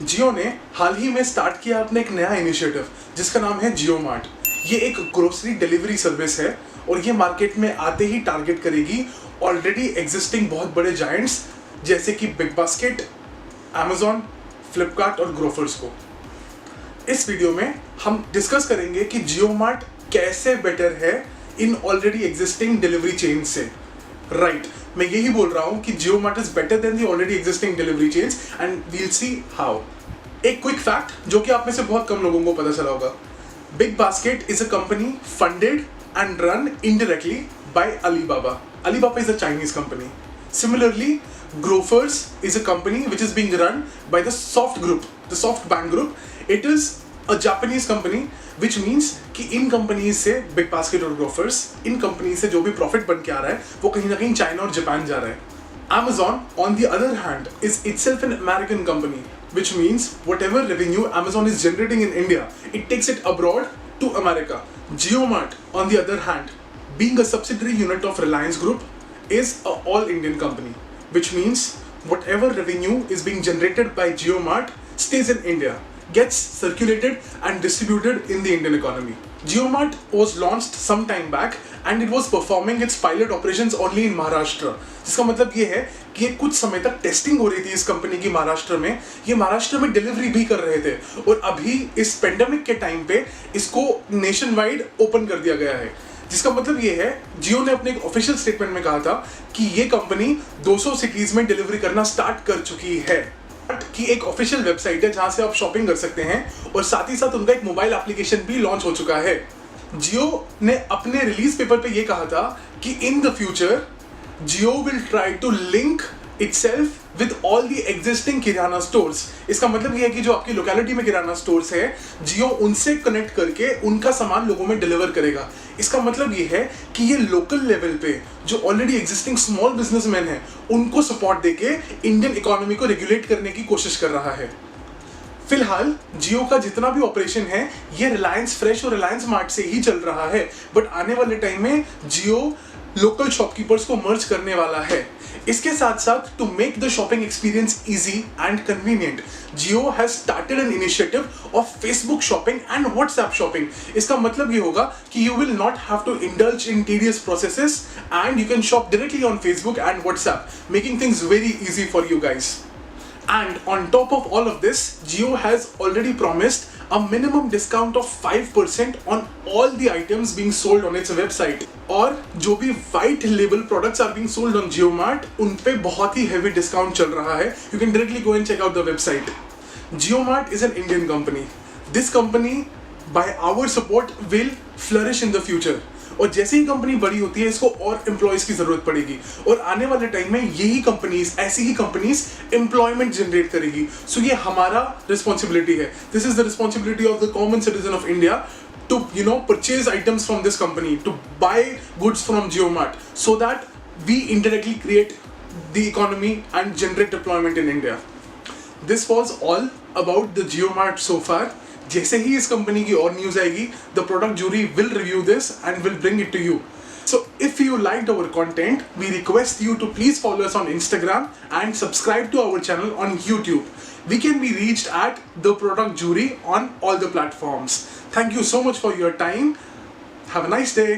जियो ने हाल ही में स्टार्ट किया अपने एक नया इनिशिएटिव जिसका नाम है जियो मार्ट। ये एक ग्रोसरी डिलीवरी सर्विस है और ये मार्केट में आते ही टारगेट करेगी ऑलरेडी एग्जिस्टिंग बहुत बड़े जायंट्स जैसे कि बिग बास्केट, अमेजॉन, फ्लिपकार्ट और ग्रोफर्स को। इस वीडियो में हम डिस्कस करेंगे कि जियो मार्ट कैसे बेटर है in already existing delivery chain से। राइट, मैं यही बोल रहा हूं कि Jio mart is better than the already existing delivery chains and will see how. एक क्विक फैक्ट जो कि आप में से बहुत कम लोगों को पता चला होगा, big basket is a company funded and run indirectly by Alibaba. Alibaba is a Chinese company. Similarly, Grofers is a company which is being run by the Soft Group, the SoftBank Group. It is a Japanese company, which means कि इन companies से big basket और Grofers, इन companies से जो भी profit बन के आ रहा है वो कहीं ना कहीं चाइना और जापान जा रहा है। Amazon, on the other hand, is itself an American company, which means whatever revenue Amazon is generating in India, it takes it abroad to America. JioMart, on the other hand, being a subsidiary unit of Reliance Group, is a all-Indian company, which means whatever revenue is being generated by JioMart stays in India, gets circulated and distributed in the Indian economy. JioMart was launched some time back and it was performing its pilot operations only in Maharashtra. जिसका मतलब ये है कि ये कुछ समय तक testing हो रही थी इस कंपनी की महाराष्ट्र में। ये महाराष्ट्र में डिलीवरी भी कर रहे थे और अभी इस पेंडेमिक के टाइम पे इसको नेशन वाइड ओपन कर दिया गया है। जिसका मतलब ये है, जियो ने अपने एक ऑफिशियल स्टेटमेंट में कहा था कि ये कंपनी 200 सिटीज में डिलीवरी करना स्टार्ट कर चुकी है। की एक ऑफिशियल वेबसाइट है जहां से आप शॉपिंग कर सकते हैं और साथ ही साथ उनका एक मोबाइल एप्लीकेशन भी लॉन्च हो चुका है। जियो ने अपने रिलीज पेपर पे ये कहा था कि in the future Jio will try to link itself with all the existing kirana stores. इसका मतलब ये है कि जो आपकी लोकेलिटी में किराना स्टोर्स है, जियो उनसे कनेक्ट करके उनका सामान लोगों में डिलीवर करेगा। इसका मतलब ये है कि ये लोकल लेवल पे जो ऑलरेडी एग्जिस्टिंग स्मॉल बिजनेसमैन हैं उनको सपोर्ट देके इंडियन इकोनॉमी को रेगुलेट करने की कोशिश कर रहा है। फिलहाल जियो का जितना भी ऑपरेशन है ये रिलायंस फ्रेश और रिलायंस मार्ट से ही चल रहा है, बट आने वाले टाइम में जियो लोकल शॉपकीपर्स को मर्ज करने वाला है। इसके साथ साथ to make the shopping experience easy and convenient, Jio has started an initiative of Facebook shopping and WhatsApp shopping. इसका मतलब ये होगा कि you will not have to indulge in tedious processes and you can shop directly on Facebook and WhatsApp, making things very easy for you guys. And on top of all of this, Jio has already promised a minimum discount of 5% on all the items being sold on its website. और जो भी white label products are being sold on JioMart, उन पे बहुत ही heavy discount चल रहा है. You can directly go and check out the website. JioMart is an Indian company. This company, by our support, will flourish in the future. और जैसे ही company बड़ी होती है इसको और एम्प्लॉयज की जरूरत पड़ेगी और आने वाले टाइम में यही कंपनीज, ऐसी ही कंपनीज एम्प्लॉयमेंट जनरेट करेगी। सो ये हमारा रिस्पॉन्सिबिलिटी है। This is the responsibility of the common citizen of India to purchase items from this company, to buy goods from Jio mart so that we indirectly create the economy and generate employment in India. This was all about the Jio mart so far. जैसे ही इस company की और news आएगी, the product jury will review this and will bring it to you. So if you liked our content, we request you to please follow us on Instagram and subscribe to our channel on YouTube. We can be reached at The Product Jury on all the platforms. Thank you so much for your time. Have a nice day.